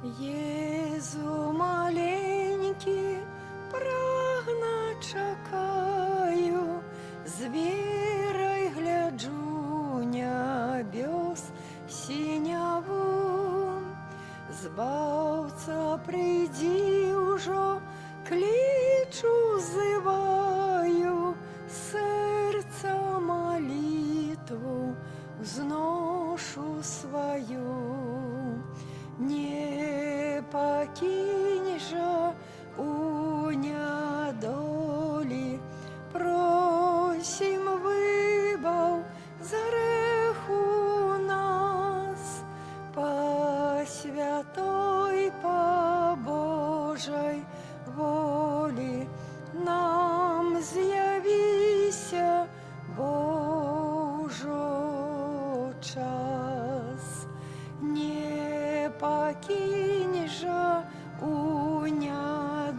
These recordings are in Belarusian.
Єзу маленький, прагна чекаю, з вірою гляджу небес синяву. Збавця, прийди уже, кличу, зиваю, серця молитву взношу свою. Не покинь же у недолі, просим, вибав з греху нас, по святой, по Божій волі нам з'явися, Божо, час. Не покинь же у недолі,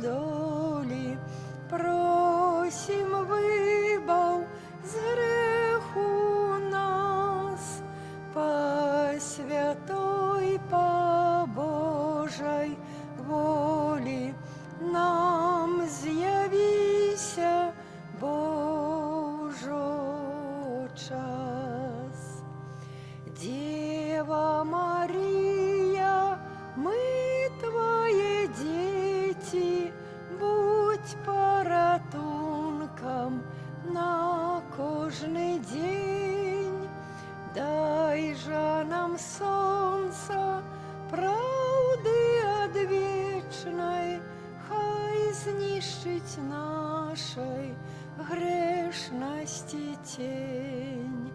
просим, вибав з греху нас, по святой, по Божій волі нам з'явися, Божо, час. Дева Марія, ми твої діти, будь порятунком на кожний день. Дай же нам сонце правди одвічної, хай знищить нашої грешності тень.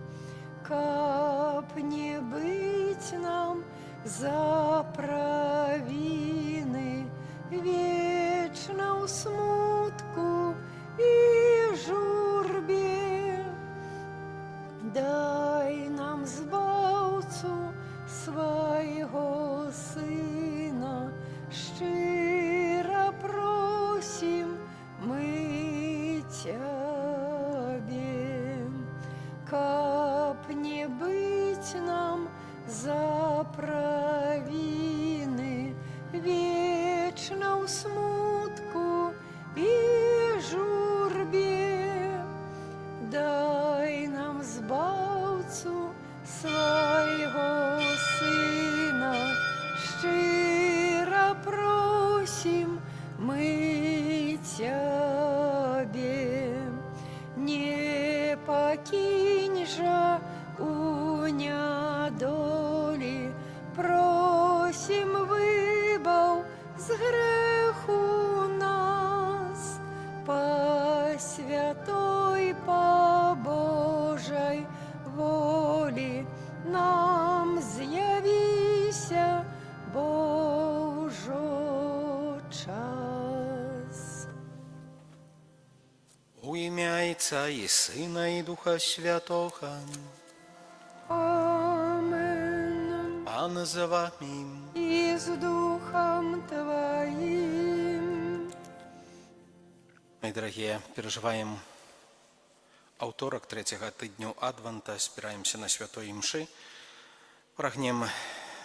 Каб не быть нам за провины, вечно у смутку и журбе, дай нам збавцу своего Сына, щиро просим мы Тебе. Каб не быть нам за провины, вечно у смутку и журбе, дай нам збавцу своего Сына, щиро просим мы Тебе. Не покинь же у недолі, просим, вибав з греху нас, по святой, по Божій волі нам з'явися, Божо, час. У ім'я Отця і Сина, і Духа Святого. Амен. Пан з вами. И с Духом Твоим. Мои дорогие, переживаем аўторак третьего тыдню Адвента, спираемся на святой мши, прагнем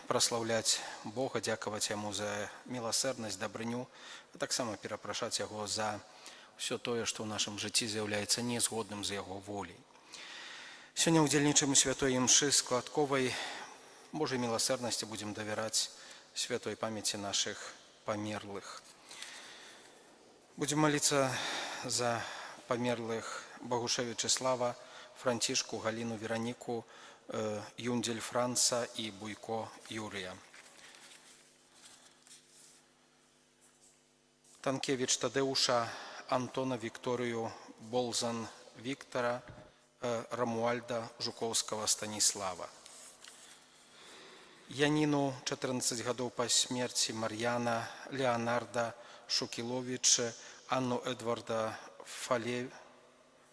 прославлять Бога, дзякаваць Яму за милосердность, добрыню, а таксама перапрашаць Яго за все тое, што ў нашым жыцці з'яўляецца незгодным з Яго волей. Сёння ўдзельнічаем у святой мшы складковай Божьей милосердности, будем доверять святой памяти наших померлых. Будем молиться за померлых Богушевича Слава, Франтишку, Галину, Веронику, Юндель Франца и Буйко Юрия. Танкевич Тадеуша, Антона, Викторию, Болзан Виктора, Рамуальда, Жуковского Станислава. Янину, 14 гадоў па смерці, Мар'яна, Леонарда Шукілович, Анну Эдварда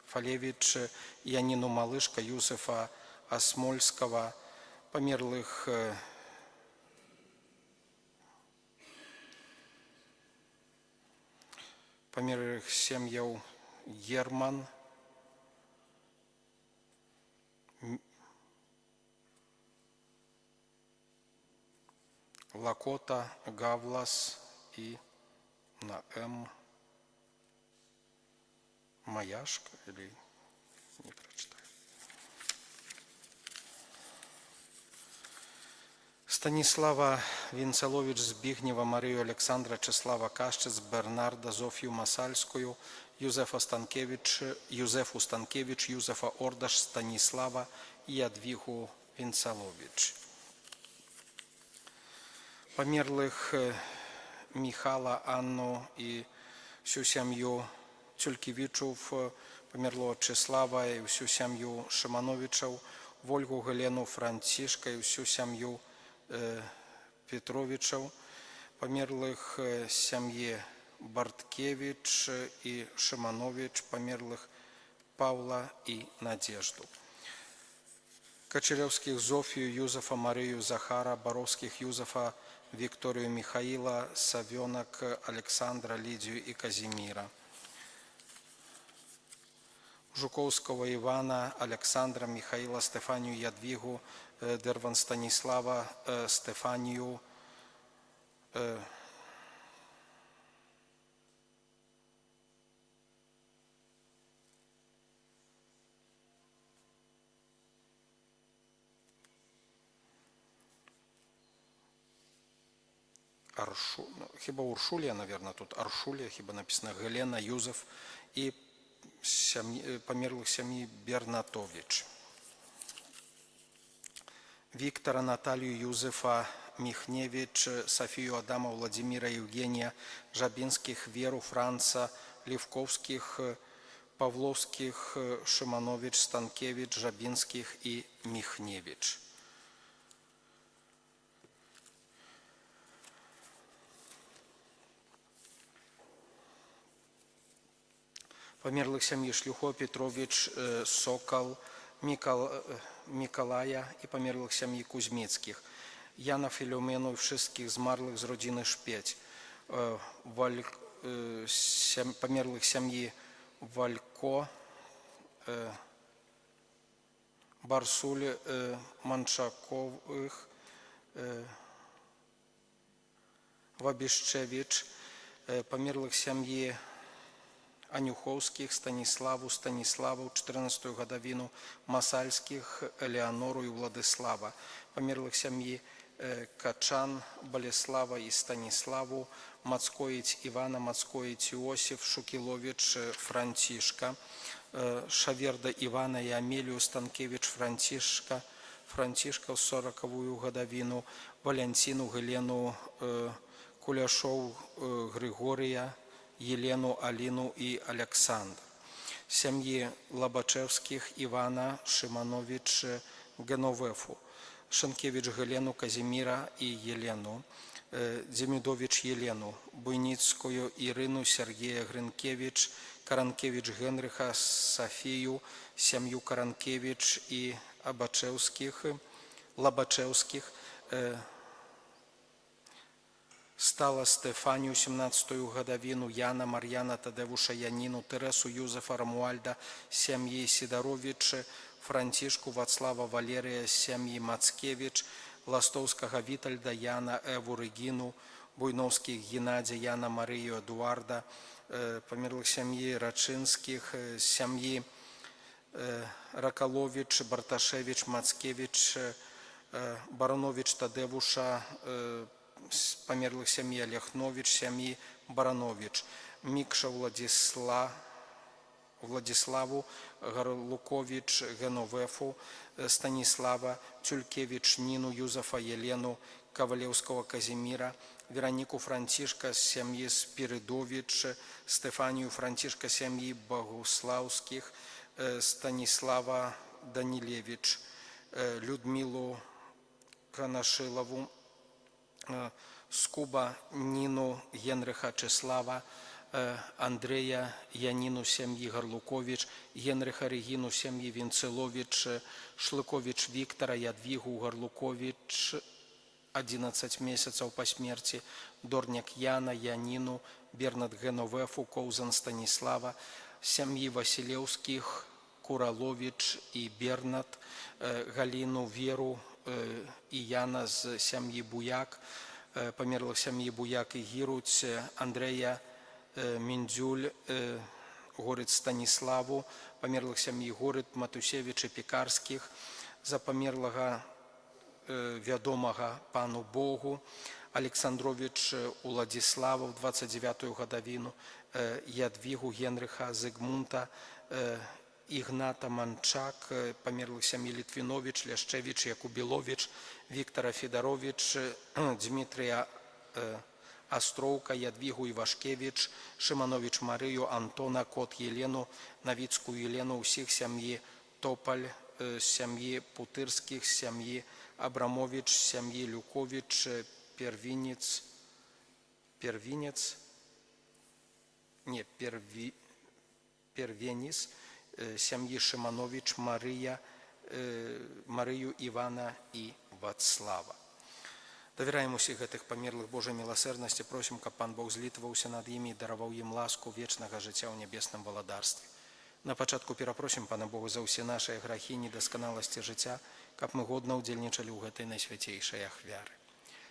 Фалевич, Янину Малышка, Юсефа Осмольского, померлых сем'яў Герман, Лакота, Гавлас и на М. Маяшка или не прочитаю. Станіслава Вінцелович, Збігнєва, Марію Олександра, Чеслава Кащиц, Бернарда, Зофію Масальську, Юзефу Станкевич, Юзефа Ордаш, Станіслава і Ядвігу Вінцелович. Померлих Михала, Анну і всю сім'ю Цюлькевичів, померлого Чеслава і всю сім'ю Шимановичів, Вольгу Гелену Францишка і всю сім'ю Петровичів, померлих сім'ї Барткевич і Шиманович, померлих Павла і Надежду. Кочеревских Зофию, Юзефа, Марию, Захара, Боровских Юзефа, Викторию, Михаила, Савенок, Александра, Лидию и Казимира. Жуковского Ивана, Александра, Михаила, Стефанию, Ядвигу, Дерван Станислава, Стефанию, хіба Уршулія, наверное, тут Аршулія, хіба написано Гелена, Юзеф і померлих сім'ї Бернатович. Виктора, Наталью, Юзефа, Михневич, Софию, Адама, Владимира, Евгения, Жабинских, Веру, Франца, Левковских, Павловских, Шиманович, Станкевич, Жабинских и Михневич. Померлых семьи Шлюхо, Петрович, Сокол, Миколая и померлых семьи Кузьмицких. Яна Филомену и wszystkich змарлых з родины Шпеть. Померлых семьи Валько, Барсуль, Маншаковых, Вабищевич, померлых семьи Анюховских, Станиславу, Станиславу, 14-ю годовину, Масальских, Элеонору и Владислава, померлых семьи Качан, Болеслава и Станиславу, Мацкоить Ивана, Мацкоить Иосиф, Шукилович Франтишка, Шаверда Ивана и Амелию, Станкевич Франтишка, Франтишка в 40-ю годовину, Валентину, Гелену, Куляшов Григория, Елену, Алину и Александр. Семьи Лобачевских, Ивана, Шиманович, Геновефу, Шенкевич Гелену, Казимира и Елену, Демидович Елену, Буйницкую Ирину, Сергея Гринкевич, Каранкевич Генриха, Софию, семью Каранкевич и Лобачевских, Стала Стефанию, 17-ю годовину, Яна, Марьяна, Тадевуша, Янину, Тересу, Юзефа, Рамуальда, семьи Сидорович, Франтишку, Вацлава, Валерия, семьи Мацкевич, Ластовского Витальда, Яна, Эву, Регину, Буйновских, Геннадия, Яна, Марию, Эдуарда, померлых семьи Рачинских, семьи Раколович, Барташевич, Мацкевич, Баранович, Тадевуша, померлых семьи Олехнович, семьи Баранович, Микша Владиславу, Горлукович Геновефу, Станислава, Тюлькевич Нину, Юзефа Елену, Ковалевского Казимира, Веронику Франтишка, семьи Спиридович, Стефанию Франтишка, семьи Богуславских, Станислава Данилевич, Людмилу Канашилову, Скуба Нину Генриха Чеслава, Андрея Янину, семьи Горлукович, Генриха Регину, семьи Винцелович, Шлыкович Виктора, Ядвигу Горлукович, 11 месяцев по смерти, Дорняк Яна, Янину, Бернат Геновефу, Коузан Станислава, семьи Василевских, Куралович и Бернат, Галину Веру и Яна з семьи Буяк, Померлих сім'ї Буяк і Гіруць Андрея, Міндзюль, Город Станіславу, померлих сім'ї Город Матусевич і Пекарських, за померлого вядомого пану Богу, Александрович Уладзіслава в 29-ю гадавіну, Ядвігу Генріха Зигмунта, Ігната Манчак, померлих сім'ї Літвінович, Ляшчевич, Якубілович, Віктора Федорович, Дмитрія Островка, Ядвігу Івашкевич, Шиманович Марию, Антона Кот Єлену, Навіцьку Єлену, усіх сім'ї Тополь, сім'ї Путирських, сім'ї Абрамович, сім'ї Люкович, Первеніс, сім'ї Шиманович, Марию Івана і Вацлава. Давяраем усіх гэтых памерлых Божай міласэрнасці, просім, каб Пан Бог злітваўся над імі і дараваў ім ласку вечнага жыцця ў нябесным валадарстве. На пачатку перапросім Пана Бога за ўсе нашыя грахі, недасканаласці жыцця, каб мы годна ўдзельнічалі ў гэтай найсвяцейшай ахвяры.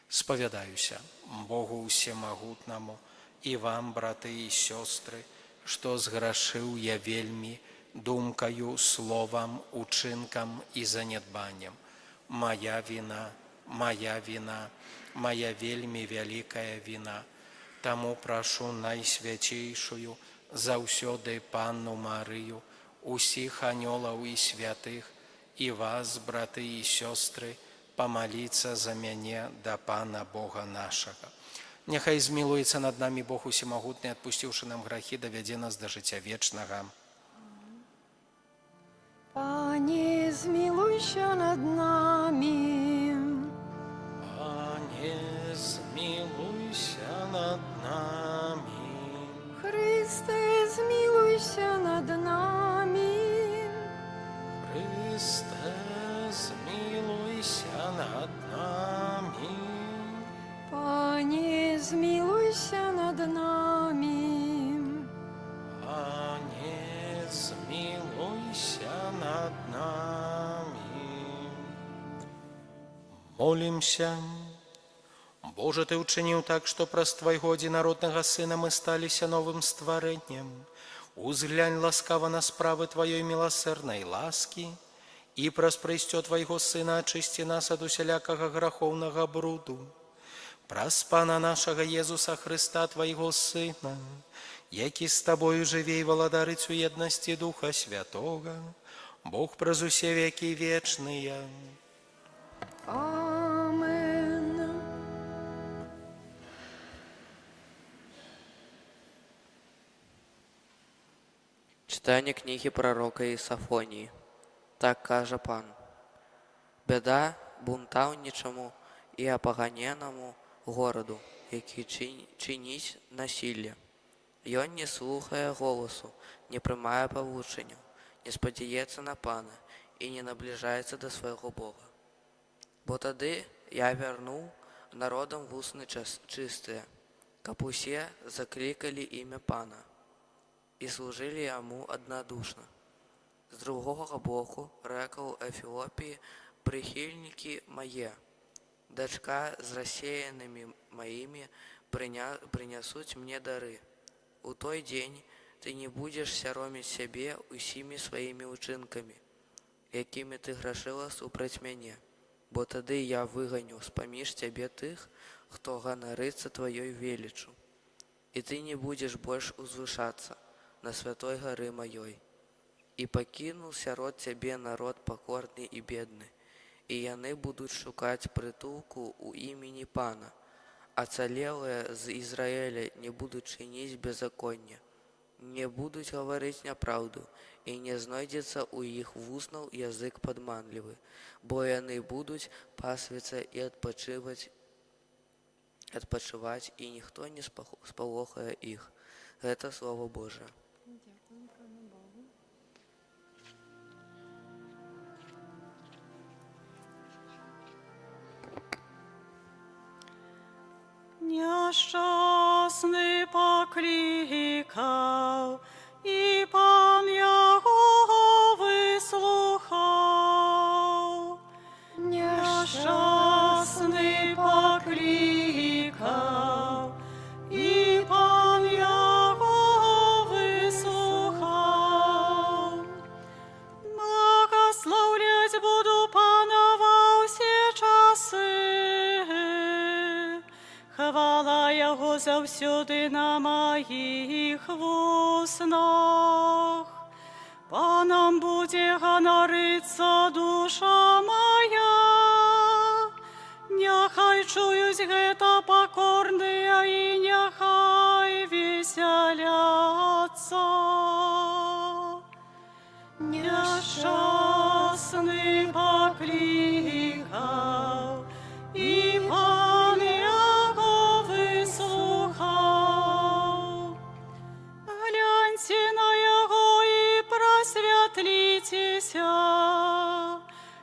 Спавядаюся Богу ўсемагутнаму і вам, браты і сёстры, што зграшыў я вельмі думкаю, словам, учынкам і занядбаннем. Моя віна, моя вельмі вялікая віна. Таму прашу найсвяцейшую заўсёды Панну Марыю, усіх анёлаў і святых, і вас, браты і сёстры, памаліцца за мяне да Пана Бога нашага. Няхай змілуецца над намі Бог усемагутны, адпусціўшы нам грахі, давядзе нас да жыцця вечнага. Пане, змилуйся над нами. Пане, змілуйся над намі. Христе, змилуйся над нами. Христе, змілуйся над намі. Пане, змилуйся над нами. Пане, змілуйся над намі. Молімся. Боже, Ты учыніў так, што праз Твайго адзінароднага Сына мы сталіся новым стварэннем. Узглянь ласкава на справы Тваёй міласэрнай ласкі і праз прыйсцё Твайго Сына ачысці нас ад усялякага грахоўнага бруду. Праз Пана нашага Езуса Хрыста, Твайго Сына, які з Табою жыве і валадарыць у еднасці Духа Святога, Бог праз усе векі вечныя. Амен. Читання книги пророка Ісафонії. Так каже Пан. Беда бунтаўнічаму і апаганенаму гораду, які чыніць насілле. Ён не слухае голосу, не прымае павучэнняў, не спадзяецца на Пана і не набліжаецца да свайго Бога. Бо тады я вярнуў народам вусны чыстыя, каб усе заклікалі імя Пана і служылі яму аднадушна. З другога боку рэкаў Эфіопіі прыхільнікі мае, дачка з рассеянымі маімі прынясуць мне дары. У той дзень ты не будзеш сяроміць сябе усімі сваімі ўчынкамі, якімі ты грашыла супраць мяне, бо тады я выганю з-паміж цябе тых, хто ганарыцца тваёй веліччу, і ты не будзеш больш узвышацца на святой гары маёй. І пакінуў сярод цябе народ пакорны і бедны, і яны будуць шукаць прытулку ў імені Пана, ацалелыя з Ізраіля не будуць чыніць беззаконня, не будуць гаварыць няпраўду, і не знойдзецца ў іх вуснаў язык падманлівы, бо яны будуць пасвіцца і адпачываць, і ніхто не спалохае іх. Гэта Слова Божае. Няшчасны паклікаў, і Пан яго выслухаў. Няшчасны паклікаў, приїхав, і пан його вислухав. Благословлять буду пана во всі часи, хвала його завсюди на моїх вуснах. Паном буде гонориться душа моя, нехай чують гета покорные, і нехай веселятся. Нещасний покликав, і пан його вислухав. Гляньте на його і просвітлітеся,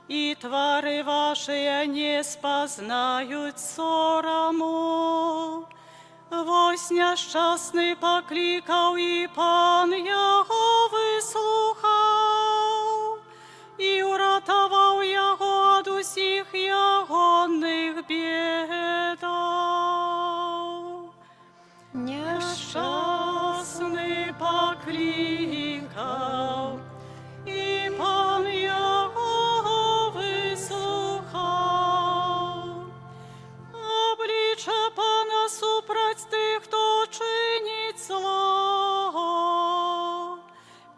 і твари ваші не спознають сорому. Вось нещасний покликав, і пан його вислухав, і уратував його від усіх ягонних бідав. Нещасний покликав, і пан його вислухав. Обличчя пана супроть тих, хто чинить зло,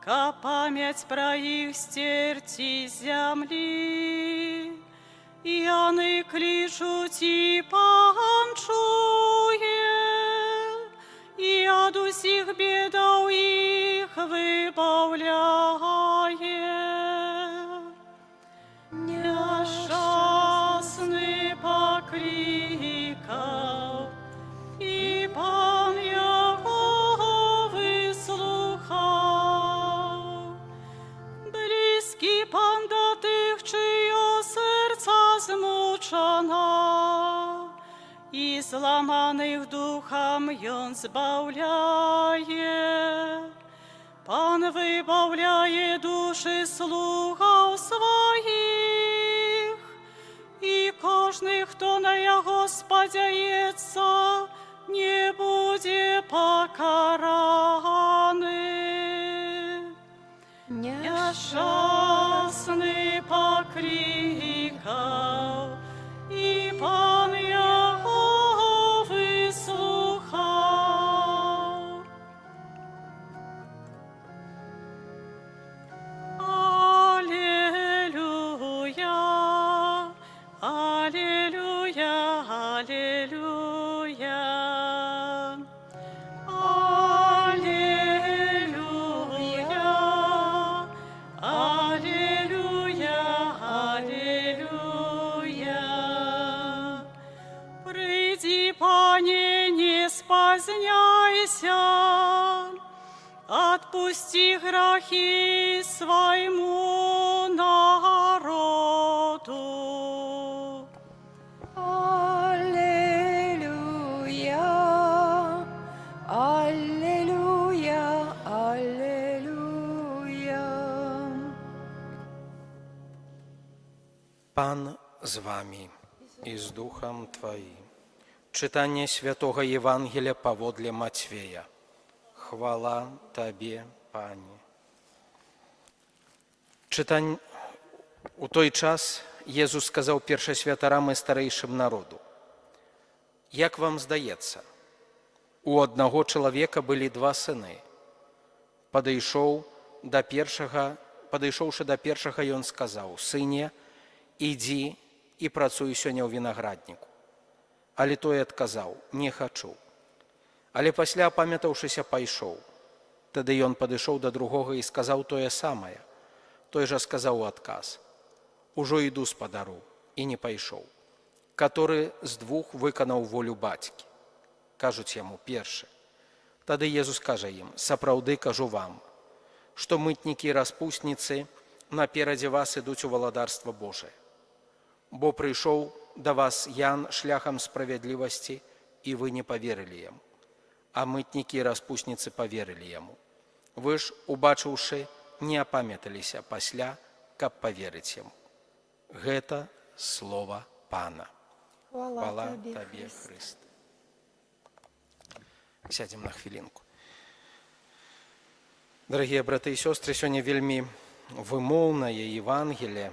ка пам'ять про їх стерті землі. І вони кличуть, і пан чує, і од усіх бідов їх вибавляє. Нещасний покликав, і пан його вислухав. Близький пан до тих, чиє серця змучено, і зламаних духом ён збавляє. Пан вибавляє душі слугов своїх, і кожний, хто на його сподяється, не буде покараний. Нещасний покликав, і пан його вислухав. Алілуя, алілуя, алілуя. Алілуя, алілуя. Прийди, Пане, не спозняйся, отпусти грехи своему народу. Аллилуйя, аллилуйя, аллилуйя. Пан з вами і з Духом Твоїм. Читання Святого Євангелія паводле Матвея. Хвала Табе, Пане. У той час Єсус сказав першосвятарам і старейшим народу: «Як вам здається, у одного чоловіка були два сини. Падійшовши до першого, ён сказав: Сине, іди і працуй сьогодні у винограднику. Але той адказаў: Не хачу. Але пасля, апамятаўшыся, пайшоў. Тады ён падышоў да другога і сказаў тое самае. Той жа сказаў у адказ: Ужо іду, спадару, і не пайшоў. Каторы з двух выканаў волю бацькі? Кажуць яму: першы. Тады Езус кажа ім: Сапраўды кажу вам, што мытнікі і распусніцы наперадзе вас ідуць у валадарства Божие. Бо прыйшоў да вас Ян шляхам справядлівасці, і вы не паверылі яму. А мытнікі і распусніцы паверылі яму. Вы ж, убачыўшы, не апамяталіся пасля, каб паверыць яму. Гэта слова Пана. Хвала Табе, Хрысте. Сядзем на хвілінку. Дарагія браты і сёстры, сёння вельмі вымоўнае Евангелие.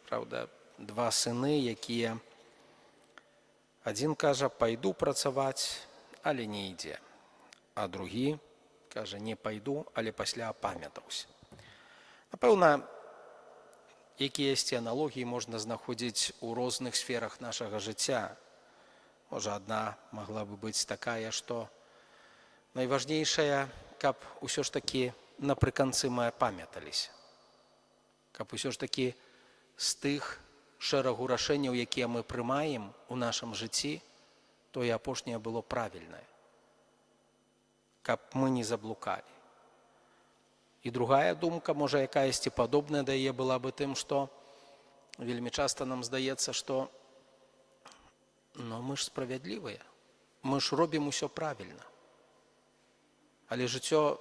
Праўда, два сыны, якія адзін кажа, пайду працаваць, але не ідзе. А другі кажа, не пайду, але пасля апамятаўся. Напэўна, якіясьці аналогіі можна знаходзіць у розных сферах нашага жыцця. Можа, адна магла бы быць такая, што найважнейшая, каб усё ж такі напрыканцы мы апамяталіся. Каб усё ж такі з тых шэрагу рашэнняў, якія мы прымаем у нашым жыцці, тое апошняе было правільнае. Каб мы не заблукалі. І другая думка, можа, якаясьці падобная да яе была бы тым, што вельмі часта нам здаецца, што мы ж справядлівыя, мы ж робім усё правільна. Але жыццё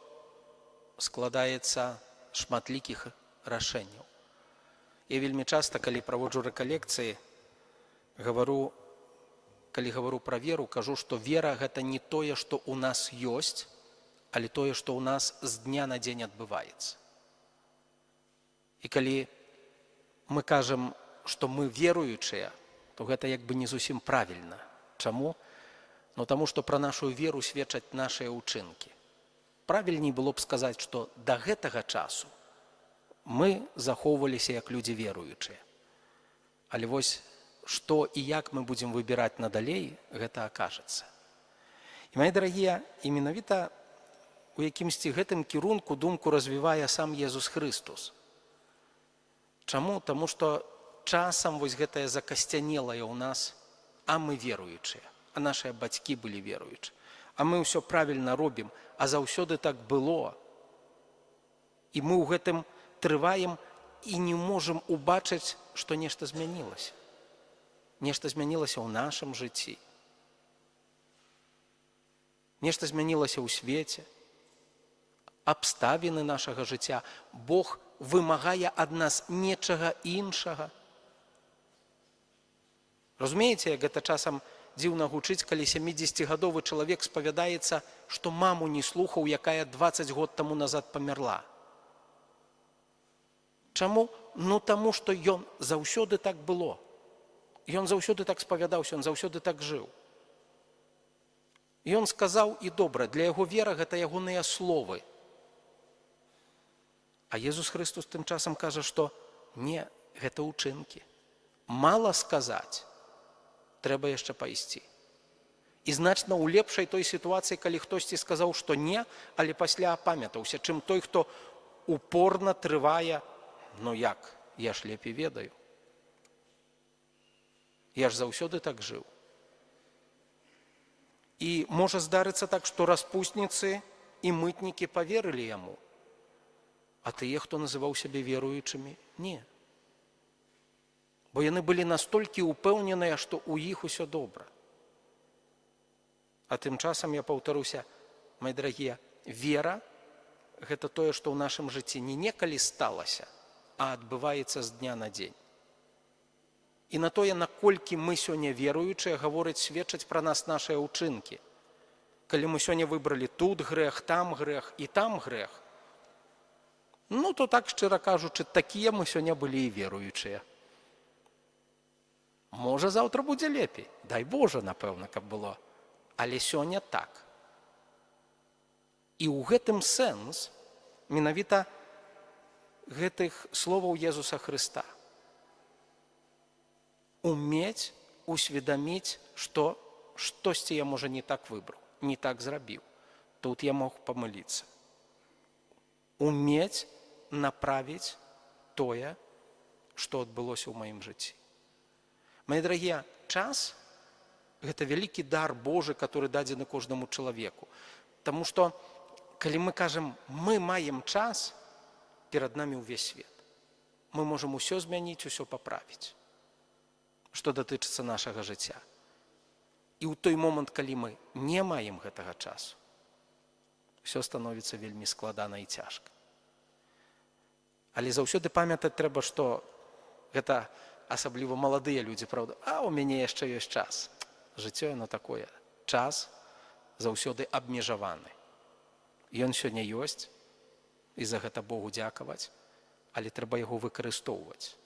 складаецца з шматлікіх рашэнняў. Я вельмі часта, калі праводжу рэкалекцыі, калі гавару пра веру, кажу, што вера – гэта не тое, што ў нас ёсць, але тое, што ў нас з дня на дзень адбываецца. І калі мы кажам, што мы веруючыя, то гэта як бы не зусім правільна. Чаму? Таму, што пра нашу веру сведчаць нашыя ўчынкі. Правільней было б сказаць, што да гэтага часу мы захоўваліся як людзі веруючыя. Але вось што і як мы будзем выбіраць надалей, гэта акажацца. І, мае дарагія, і менавіта у якімсьці гэтым кірунку думку развівае сам Езус Хрыстус. Чаму? Таму што часам вось гэтае закасцянелае ў нас, а мы веруючыя, а нашыя бацькі былі веруючыя, а мы ўсё правільна робім, а заўсёды так было. І мы ў гэтым трываем і не можам убачыць, што нешта змянілася. Нешта змянілася ў нашым жыцці. Нешта змянілася ў свеце. Абставіны нашага жыцця. Бог вымагае ад нас нечага іншага. Разумееце, як гэта часам дзіўна гучыць, калі 70-гадовы чалавек спавядаецца, што маму не слухаў, якая 20 год таму назад памерла. Чаму? Таму, што ён заўсёды так было. Ён заўсёды так спавядаўся, ён заўсёды так жыў. Ён сказаў, і добра, для яго вера гэта ягоныя словы. А Езус Хрыстус тым часам кажа, што не, гэта ўчынкі. Мала сказаць, трэба яшчэ пайсці. І значна ў лепшай той сітуацыі, калі хтосьці сказаў, што не, але пасля апамятаўся, чым той, хто упорна трывае, як, я ж лепей ведаю. Я ж заўсёды так жыў. І можа здарыцца так, што распусніцы і мытнікі паверылі яму, а тыя, хто называў сябе веруючымі, не. Бо яны былі настолькі упэўненыя, што ў іх усё добра. А тым часам, я паўтаруся, мае дарагія, вера – гэта тое, што ў нашым жыцці не некалі сталася, а адбываецца з дня на дзень. І на тое, наколькі мы сёння веруючыя, гаворыць, сведчаць пра нас нашыя ўчынкі. Калі мы сёння выбралі тут грэх, там грэх і там грэх, то так, шчыра кажучы, такія мы сёння былі і веруючыя. Можа, заўтра будзе лепей. Дай Божа, напэўна, каб было. Але сёння так. І ў гэтым сэнс менавіта гэтых словаў Езуса Хрыста. Умець усведаміць, што штосьці я, можа, не так выбраў, не так зрабіў. Тут я мог памыліцца. Умець направіць тое, што адбылося ў маім жыцці. Мае дарагія, час – гэта вялікі дар Божы, который дадзены кожнаму чалавеку. Таму што, калі мы кажам, мы маем час, перад намі ўвесь свет. Мы можам усё змяніць, усё паправіць, што датычыцца нашага жыцця. І ў той момант, калі мы не маем гэтага часу, усё становіцца вельмі складана і цяжка. Але заўсёды памятаць трэба, што гэта асабліва маладыя людзі, правда, а ў мяне яшчэ ёсць час. Жыццё яно такое. Час заўсёды абмежаваны. Ён сёння ёсць, і за гэта Богу дзякаваць, але трэба яго выкарыстоўваць,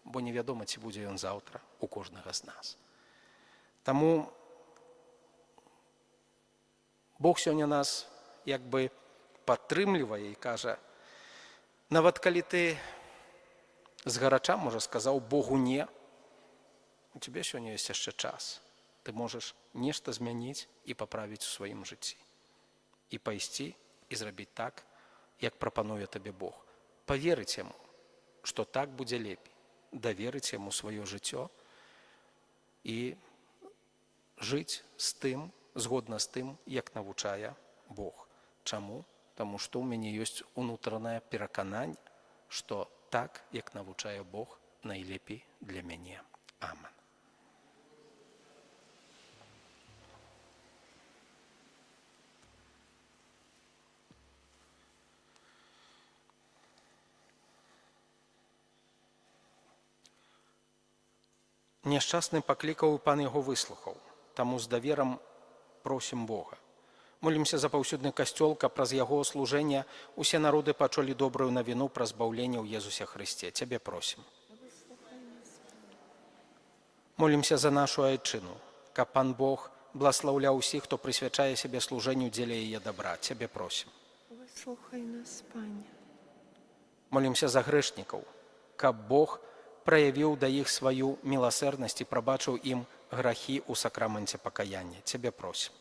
бо невядома, ці будзе ён заўтра у кожнага з нас. Таму Бог сёння нас як бы падтрымлівае і кажа, нават калі ты згарача, можа, сказаў Богу не, у цябе сёння ёсць яшчэ час. Ты можаш нешта змяніць і паправіць у сваім жыцці. І пайсці, і зрабіць так, як прапануе табе Бог. Паверыць яму, што так будзе лепей. Даверыць яму сваё жыццё і жыць з тым, згодна з тым, як навучае Бог. Чаму? Таму што ў мяне ёсць унутранае перакананне, што так, як навучае Бог, найлепей для мяне. Амен. Няшчасны паклікаў, і пан яго выслухаў. Таму з даверам просім Бога. Молімся за паўсюдны касцёл, каб праз яго служэнне усе народы пачулі добрую навіну пра збаўленне ў Езусе Хрысце. Цябе просім. Молімся за нашу айчыну, каб пан Бог бласлаўляў усіх, хто прысвячае сябе служэнню дзеля яе дабра. Цябе просім. Выслухай нас, Пане. Молімся за грэшнікаў, каб Бог праявіў да іх сваю міласэрнасць і прабачыў ім грахі ў сакраменце пакаяння. Цябе просім.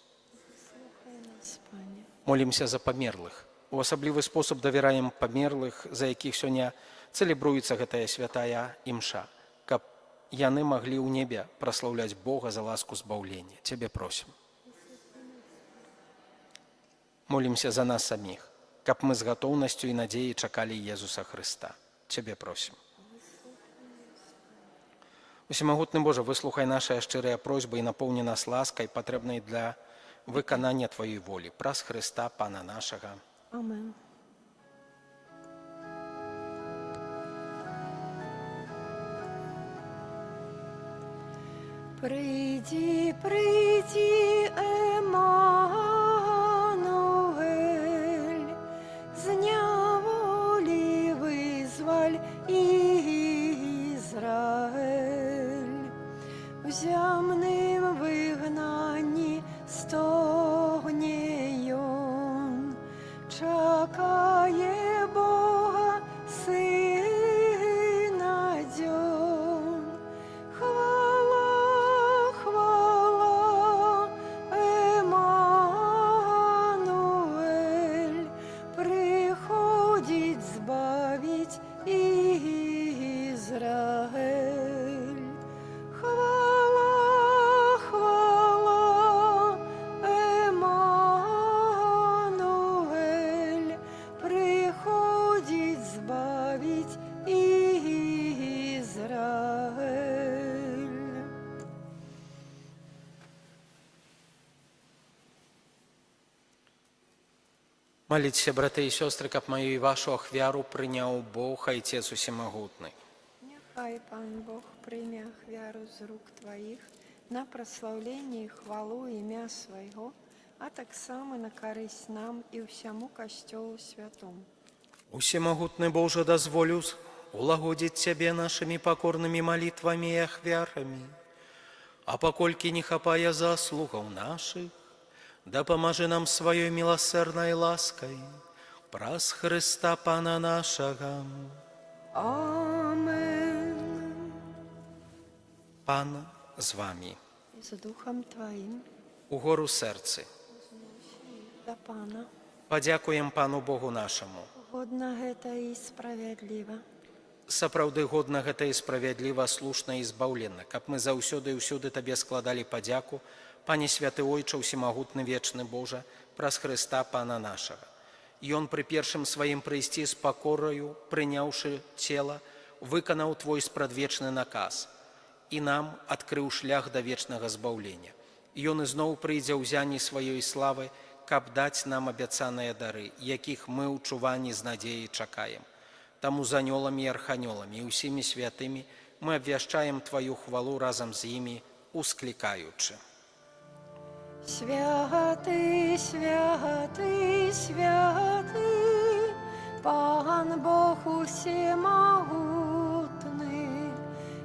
Молімся за памерлых. У асаблівы спосаб давяраем памерлых, за якіх сёння цэлебруецца гэтая святая імша, каб яны маглі ў небе праслаўляць Бога за ласку збаўлення. Цябе просім. Молімся за нас саміх, каб мы з гатоўнасцю і надзеяй чакалі Езуса Хрыста. Цябе просім. Усемагутны Божа, выслухай нашыя шчырыя просьбы і напоўні нас ласкай, патрэбнай для выканання Тваёй волі. Праз Хрыста, Пана нашага. Амен. Прийди, прийди, Еммануель, з неволі визволь Ізраїль. В земним вигнанні стогне он, чекає Бога Сина дьон. Хвала, хвала, Еммануель, приходить збавить Израиль. Хвала, хвала, Еммануель, приходить збавить Израиль. Маліцеся, браты і сёстры, каб маю і вашу ахвяру прыняў Бог, Айцец усемагутны. Нехай Пан Бог прийме ахвяру з рук Твоїх на прославлення і хвалу ім'я Свого, а так само на користь нам і всьому Костьолу Святому. Усемагутны Божа, дазволю улагодзіць Цябе нашымі пакорнымі малітвамі і ахвярамі, а паколькі не хапае заслугаў нашых, дапамажы нам сваёй міласэрнай ласкай праз Хрыста Пана нашага. Амен. Пан з вамі. І з Духом Твоїм, Угору сэрцы. да Пана. Падзякуем Пану Богу нашаму. Годна гэта і справядліва. Сапраўды годна гэта і справядліва, слушна і збаўленна, каб мы заўсёды і ўсюды Табе складалі падзяку, Пане святы Ойча, усемагутны вечны Божа, праз Хрыста Пана нашага. Ён пры першым сваім прыйсці з пакораю, прыняўшы цела, выканаў Твой спрадвечны наказ і нам адкрыў шлях да вечнага збаўлення. Ён ізноў прыйдзе ў зяні сваёй славы, каб даць нам абяцаныя дары, якіх мы ў чуванні з надзеяй чакаем. Таму з анёламі і арханёламі і ўсімі святымі мы абвяшчаем Тваю хвалу разам з імі, усклікаючы. Святый, святый, святый, Пан Бог усемогутный,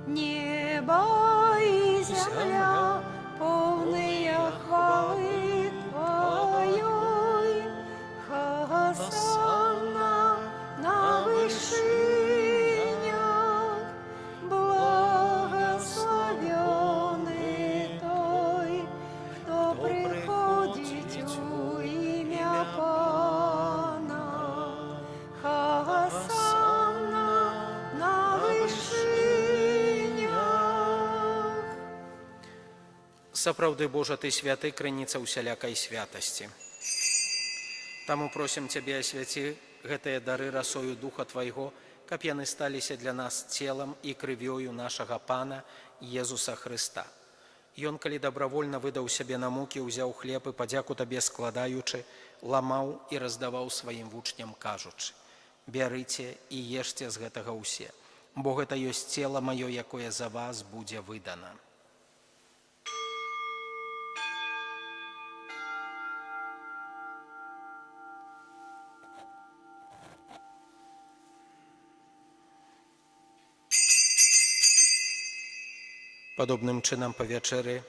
небо и земля, полные хвалы Твоей. Хосанна на вышинях, благословенный Той, кто приходит у имя Пана. Хосанна на вышинях. Сапраўды, Божа, Ты святы, крыніца усялякай святасці. Таму просім Цябе, асвяці гэтыя дары расою Духа Твайго, каб яны сталіся для нас целам і крывёю нашага Пана Езуса Хрыста. Ён, калі дабравольна выдаў сябе на мукі, узяў хлеб і, падзяку Табе складаючы, ламаў і раздаваў сваім вучням, кажучы: «Бярыце і ешце з гэтага ўсе, бо гэта ёсць цела маё, якое за вас будзе выдана». Падобным чынам па вячэры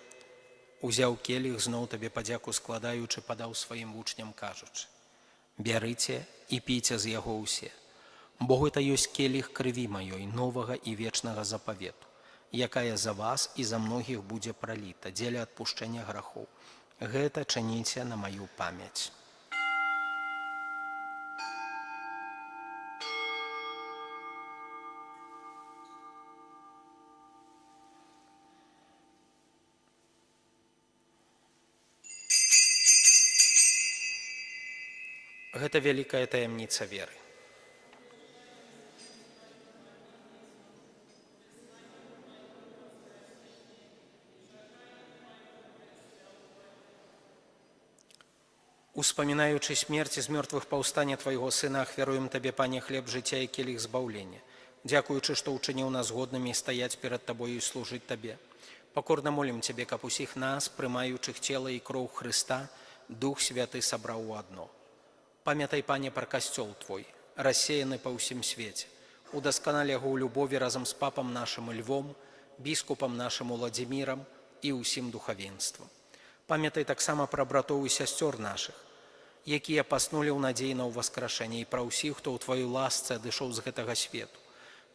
узяў келіх, зноў Табе падзяку складаючы, падаў сваім вучням, кажучы: «Бярыце і піце з яго ўсе, бо гэта ёсць келіх крыві маёй, новага і вечнага запавету, якая за вас і за многіх будзе праліта дзеля адпушчэння грахоў. Гэта чыніце на маю памяць». Гэта вялікая таямніца веры. Успамінаючы смерць з мёртвых паўстання Твайго Сына, ахвяруем Табе, Пане, хлеб жыцця і келіх збаўлення, дзякуючы, што ўчыніў нас годнымі стаяць перад Табою і служыць Табе. Пакорна молім Цябе, каб усіх нас, прымаючых цела і кроў Хрыста, Дух Святы сабраў у адно. Памятай, Пане, пра касцёл Твой, рассеяны па ўсім свеце. Удасканалі яго ў любові разам з папам нашым Львом, біскупам нашым Уладзімірам і ўсім духавенствам. Памятай таксама пра братоў і сясцёр нашых, якія паснулі ў надзеі на ўваскрашэнне, і пра ўсіх, хто ў Тваёй ласцы адышоў з гэтага свету.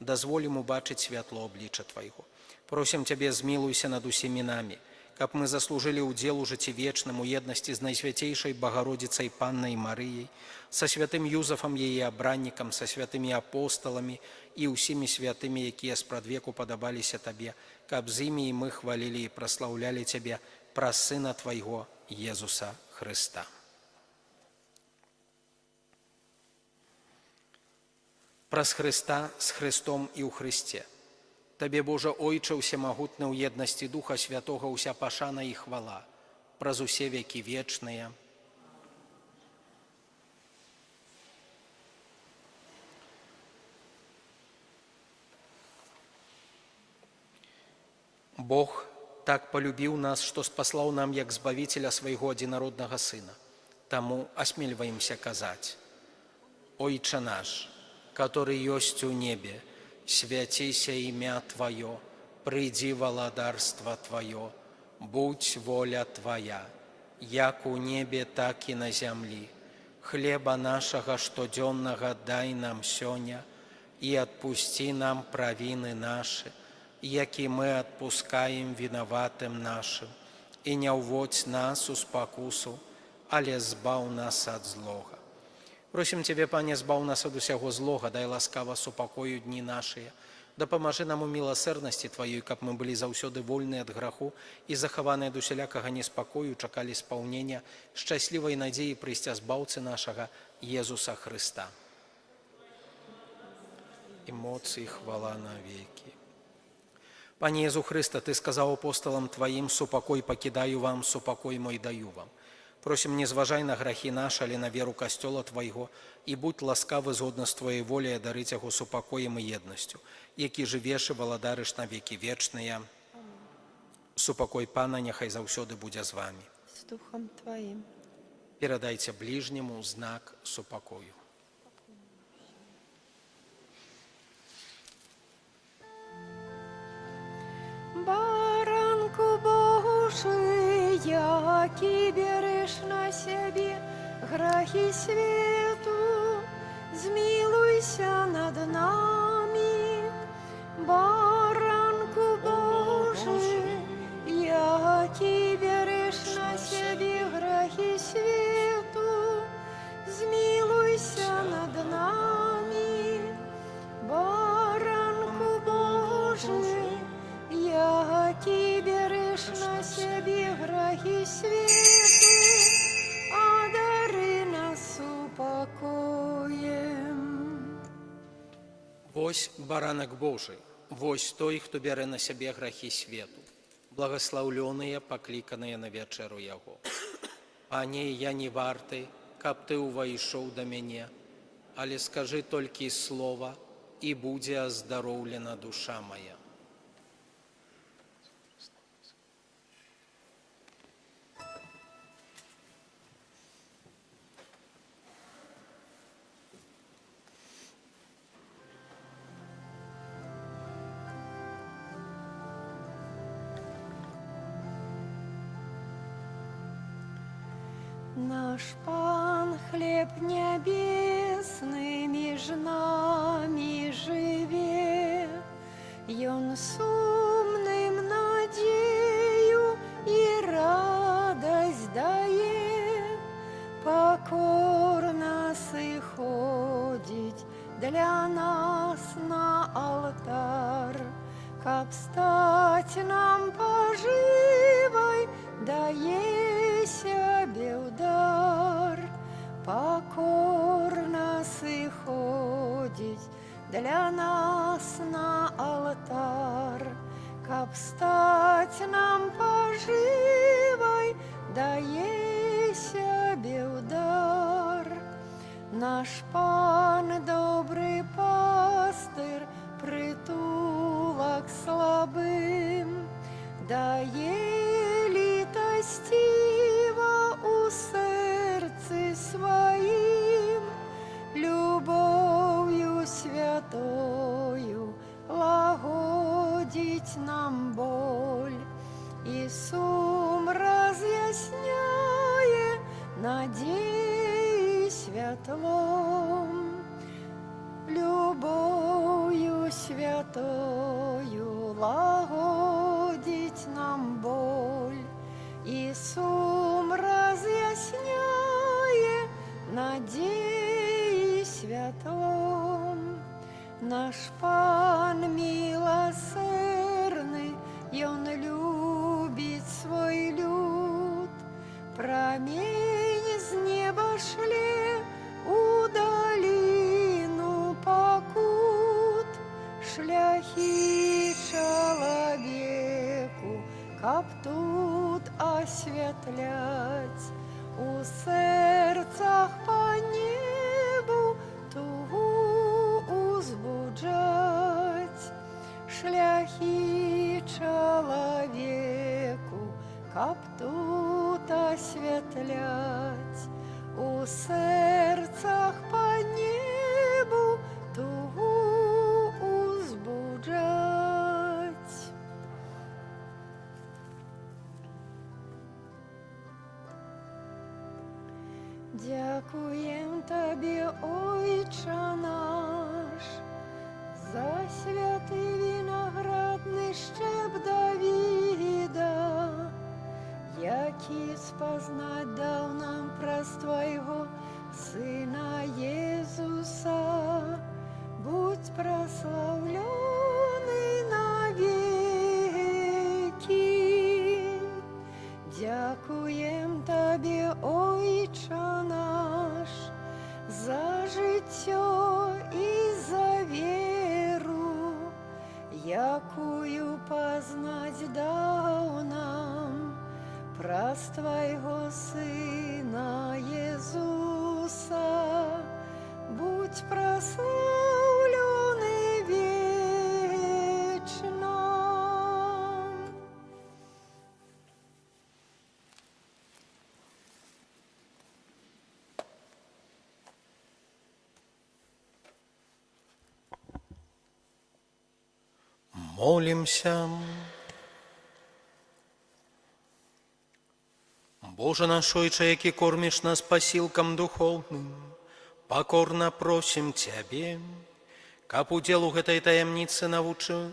Дазволім убачыць святло аблічча Твайго. Просім Цябе, змілуйся над усімі намі, каб мы заслужылі ўдзел у жыцці вечным у еднасці з Найсвяцейшай Багародзіцай Паннай Марыяй, са святым Юзафам яе абраннікам, са святымі апосталамі і ўсімі святымі, якія спрадвеку падабаліся Табе, каб з імі і мы хвалілі і праслаўлялі Цябе праз Сына Твайго Езуса Хрыста. Праз Хрыста, з Хрыстом і ў Хрысце. Табе, Божа, Ойча ўсемагутны ў еднасці Духа Святога, ўся пашана і хвала, праз усе векі вечныя. Бог так полюбіў нас, што спаслаў нам як збавіцеля свайго адзінароднага Сына. Таму асмельваемся казаць: «Ойча наш, который ёсць у небе, свяцися імя Твое, прыйдзі валадарства Твое, будь воля Твоя, як у небе, так і на зямлі. Хлеба нашага штодзённага дай нам сёння, і адпусці нам правіны нашы, які мы адпускаем вінаватым нашым, і не ўводзь нас у спакусу, але збаў нас ад злога». Просім Цябе, Пане, збаў нас ад усяго злога, дай ласкава супакою дні нашыя. Дапамажы нам у міласэрнасці Тваёй, каб мы былі заўсёды вольныя ад граху і захаваныя ад усялякага неспакою, чакалі спаўнення шчаслівай надзеі прыйсця збаўцы нашага Езуса Хрыста. І моц і хвала навекі. Пане Езу Хрыста, Ты сказаў апосталам Тваім: «Супакой пакідаю вам, супакой мой даю вам». Просім, не зважай на грахі нашы, але на веру касцёла Твайго, і будь ласкавы згодна з Твоей воляй дарыць яго супакоем і еднасцю, які жывеш і валадарыш на векі вечныя. Супакой Пана няхай заўсёды будзе з вамі. с Духом Твоим. Передайте ближнему знак супокою. Баранку Божий, який береш на себе грехи свету, змилуйся над нами. Баранку Божий, який береш на себе грехи свету, змилуйся над нами. Баранку Божий, який береш на себе грехи свету, одари нас упокоем. Вось баранак Божий, вось той, хто бярэ на сябе грахі свету. Благаслаўлёныя, пакліканыя на вячэру яго. Пане, я не варты, каб ты ўвайшоў да мяне, але скажы толькі слова, і будзе аздароўлена душа мая. Наш Пан хлеб небесный меж нами живе, Ён сумным надею и радость дае, покорно сыходить для нас на алтар, каб стать нам поживой, дае себе удар, покорно сыходить для нас на алтар, каб стать нам поживой, дае себе удар. Наш Пан добрый пастырь, притулок слабым, дае литостиво у сердце своим, любовью святою лагодить нам боль, и сум разъясняе надеи светлом. Любовью святою лагодить нам боль, и сум разъясняе надеи светлом. Наш Пан милосердный, и Он любит свой люд. Промень с неба шле у долину покут, шляхи человеку, каб тут осветлять, у сердцах по небу тугу узбуджать. Шляхи человеку, каб тут осветлять, у сердцах по небу тугу узбуджать. Дякуєм Тобі, Ойче наш, за святий виноградний щеп Давіда, який спознать дав нам праз Твоего Сына Иисуса. Будь прославленный навеки. Дякуєм Тобі, Ойче наш, за життя і за віру, якую познать дав нам праз Твоего Сына Иисуса. Будь прославленный вечно. Помолимся. Боже наш Отче, який кормишь нас посилком духовным, покорно просим Тебе, каб уделу гэтай таямницы навучы,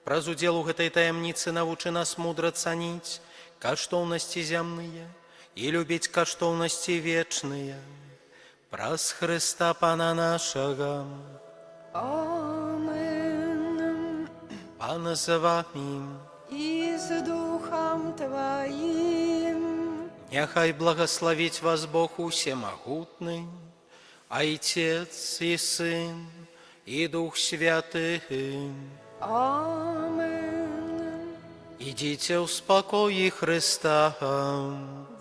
праз уделу гэтай таямницы навучы нас мудра цаніць каштоўнасці зямныя і любіць каштоўнасці вечныя. Праз Христа Пана нашага. Амен. Пан з вами. И с Духом Твоим. Няхай благословить вас Бог Усемогутный, Отец и Сын и Дух Святый. Амен. Идите в спокое Христа.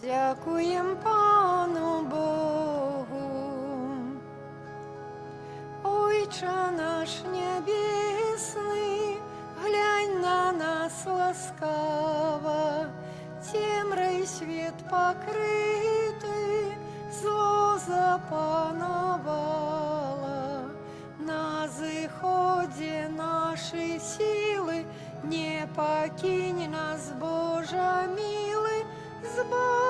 Дякуем Пану Богу. Ойче наш небесный, глянь на нас ласкаво, темрой свет покрытый, зло запановало. На заходе нашей силы не покинь нас, Боже милый, с Богом.